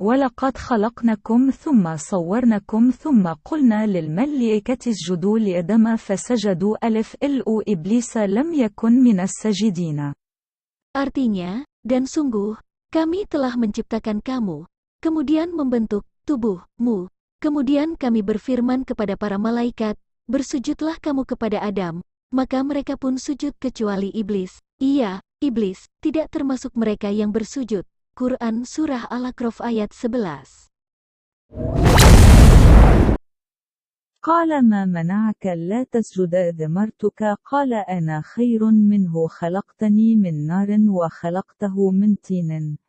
ولقد خلقناكم ثم صورناكم ثم قلنا للملائكة اسجدوا لآدم فسجدوا إبليس لم يكن من الساجدين. Artinya, dan sungguh, kami telah menciptakan kamu, kemudian membentuk tubuhmu, kemudian kami berfirman kepada para malaikat, bersujudlah kamu kepada Adam, maka mereka pun sujud kecuali iblis. Iya, iblis, tidak termasuk mereka yang bersujud. Quran Surah Al-Baqarah ayat 11. قال ما منعك لا تسجد إذ أمرتك قال أنا خير منه خلقتني من نار وخلقته من طين.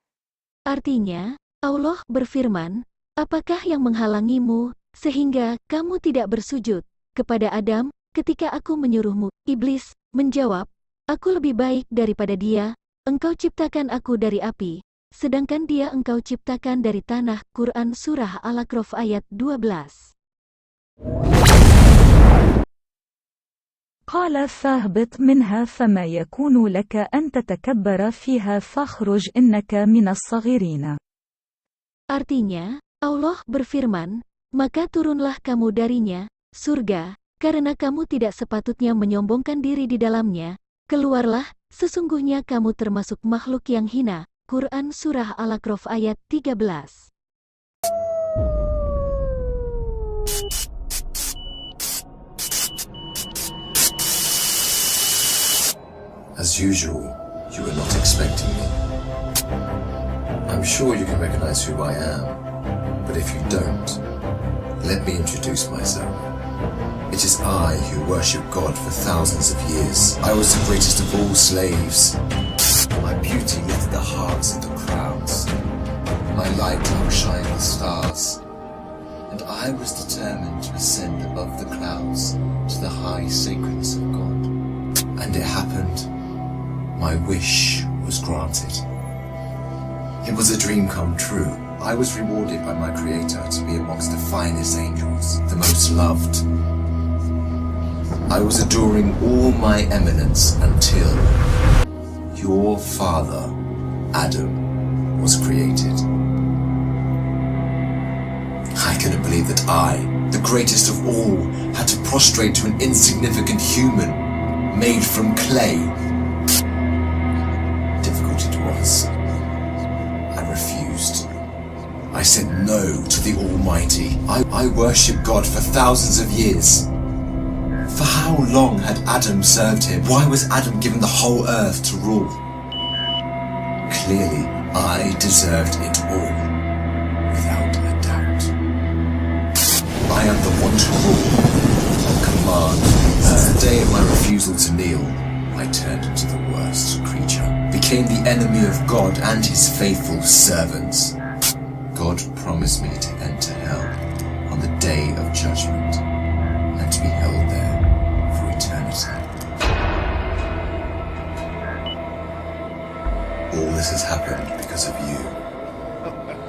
Artinya, Allah berfirman, apakah yang menghalangimu, sehingga kamu tidak bersujud kepada Adam, ketika aku menyuruhmu? Iblis menjawab, aku lebih baik daripada dia, engkau ciptakan aku dari api, sedangkan dia engkau ciptakan dari tanah. Quran Surah Al-Baqarah ayat 12. قال فاهبط منها فما يكون لك أن تتكبر فيها فاخرج إنك من الصاغرين. Artinya, Allah berfirman, maka turunlah kamu darinya, surga, karena kamu tidak sepatutnya menyombongkan diri di dalamnya, keluarlah, sesungguhnya kamu termasuk makhluk yang hina. Quran Surah Al-Baqarah ayat 13. As usual, you were not expecting me. I'm sure you can recognize who I am, but if you don't, let me introduce myself. It is I who worship God for thousands of years. I was the greatest of all slaves. My beauty lifted the hearts of the crowds. My light outshined the stars. And I was determined to ascend above the clouds to the high sacredness of God. And it happened. My wish was granted. It was a dream come true. I was rewarded by my Creator to be amongst the finest angels, the most loved. I was adoring all my eminence until your father, Adam, was created. I couldn't believe that I, the greatest of all, had to prostrate to an insignificant human made from clay. Difficult it was. I refused. I said no to the Almighty. I worshipped God for thousands of years. For how long had Adam served him? Why was Adam given the whole earth to rule? Clearly, I deserved it all, without a doubt. I am the one to rule, on command. Since the day of my refusal to kneel, I turned into the worst creature, became the enemy of God and his faithful servants. God promised me to enter hell on the day of judgment, and to be held there for eternity. All this has happened because of you.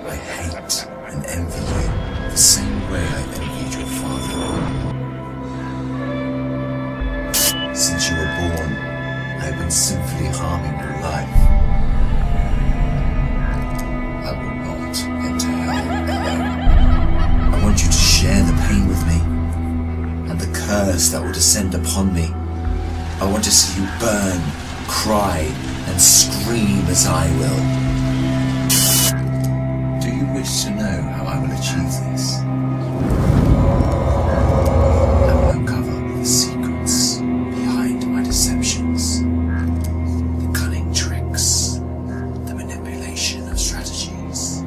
I hate and envy you the same way I envied your father. Since you were born, I have been sinfully harming your life. I will not enter hell alone. I want you to share the pain with me, and the curse that will descend upon me. I want to see you burn, cry, and scream as I will. Do you wish to know how I will achieve this? I will uncover the secrets behind my deceptions, the cunning tricks, the manipulation of strategies,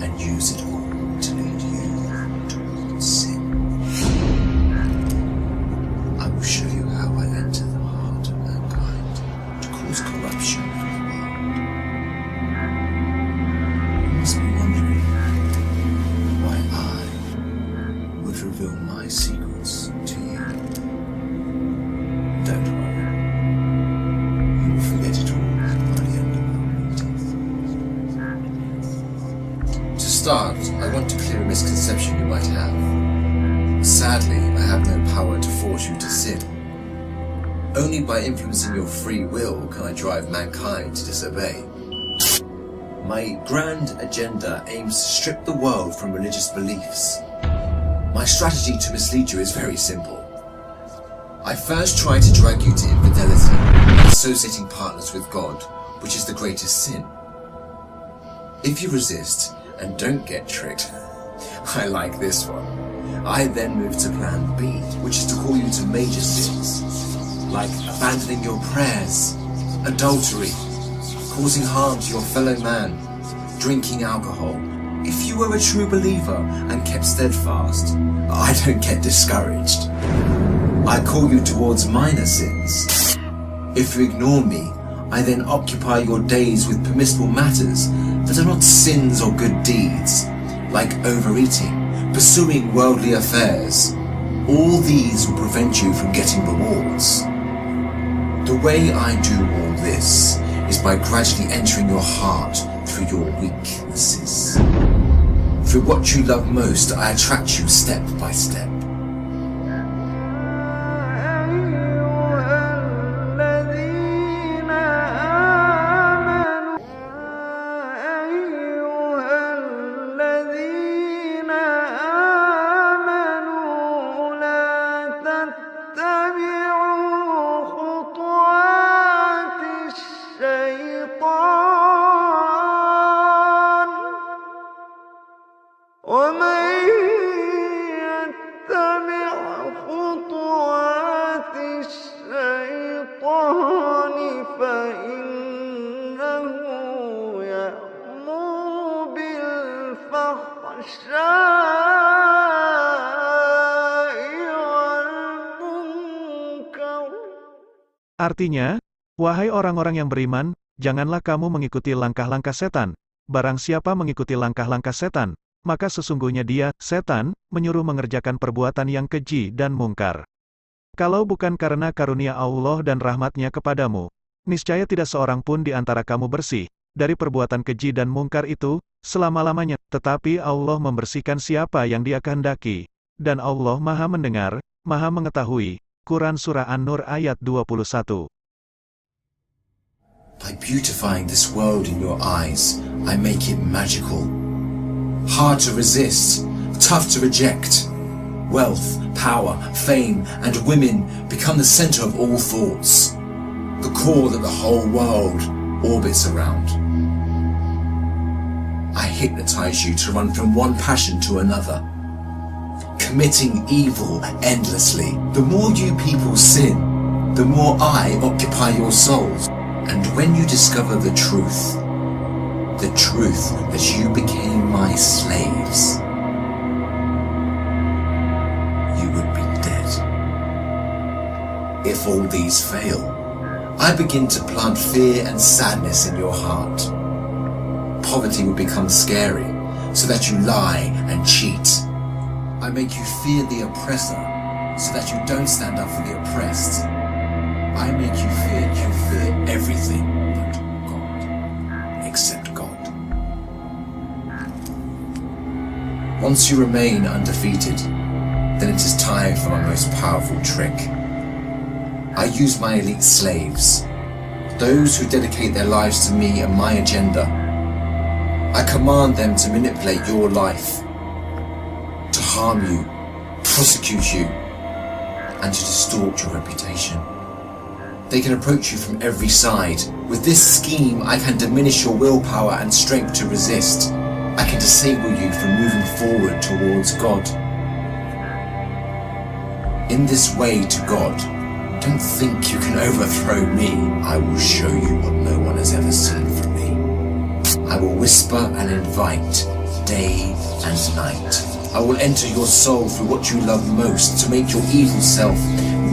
and use it all to lead you towards sin. I will show you how I enter the heart of mankind to cause corruption in the world. You must be wondering why I would reveal my secrets to you. Don't worry. You will forget it all by the end of my reading. To start, I want to clear a misconception you might have. Sadly, I have no power to force you to sin. Only by influencing your free will can I drive mankind to disobey. My grand agenda aims to strip the world from religious beliefs. My strategy to mislead you is very simple. I first try to drag you to infidelity, associating partners with God, which is the greatest sin. If you resist and don't get tricked, I like this one. I then move to plan B, which is to call you to major sins, like abandoning your prayers, adultery, causing harm to your fellow man, drinking alcohol. If you were a true believer and kept steadfast, I don't get discouraged. I call you towards minor sins. If you ignore me, I then occupy your days with permissible matters that are not sins or good deeds, like overeating, pursuing worldly affairs. All these will prevent you from getting rewards. The way I do all this is by gradually entering your heart through your weaknesses. Through what you love most, I attract you step by step. Artinya, wahai orang-orang yang beriman, janganlah kamu mengikuti langkah-langkah setan. Barang siapa mengikuti langkah-langkah setan, maka sesungguhnya dia, setan, menyuruh mengerjakan perbuatan yang keji dan mungkar. Kalau bukan karena karunia Allah dan rahmatnya kepadamu, niscaya tidak seorang pun di antara kamu bersih dari perbuatan keji dan mungkar itu selama-lamanya, tetapi Allah membersihkan siapa yang Dia kehendaki, dan Allah Maha mendengar, Maha mengetahui. Quran Surah An-Nur ayat 21. By beautifying this world in your eyes, I make it magical. Hard to resist, tough to reject. Wealth, power, fame, and women become the center of all thoughts, the core that the whole world orbits around. I hypnotize you to run from one passion to another, committing evil endlessly. The more you people sin, the more I occupy your souls. And when you discover the truth that you became my slaves, you would be dead. If all these fail, I begin to plant fear and sadness in your heart. Poverty will become scary, so that you lie and cheat. I make you fear the oppressor, so that you don't stand up for the oppressed. I make you fear everything but God, except God. Once you remain undefeated, then it is time for my most powerful trick. I use my elite slaves, those who dedicate their lives to me and my agenda. I command them to manipulate your life, to harm you, prosecute you, and to distort your reputation. They can approach you from every side. With this scheme, I can diminish your willpower and strength to resist. I can disable you from moving forward towards God. In this way to God, don't think you can overthrow me. I will show you what no one has ever seen from me. I will whisper and invite, day and night. I will enter your soul through what you love most to make your evil self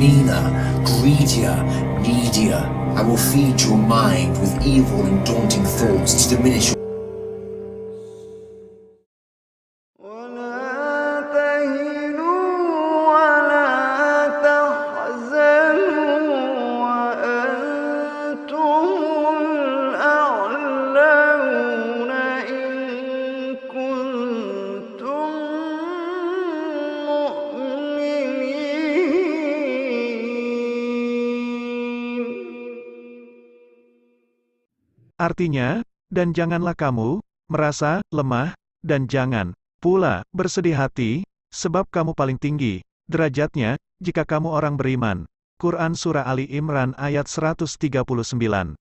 meaner, greedier, needier. I will feed your mind with evil and daunting thoughts to diminish your Artinya, Dan janganlah kamu merasa lemah, dan jangan pula bersedih hati, sebab kamu paling tinggi derajatnya jika kamu orang beriman. Quran Surah Ali Imran ayat 139.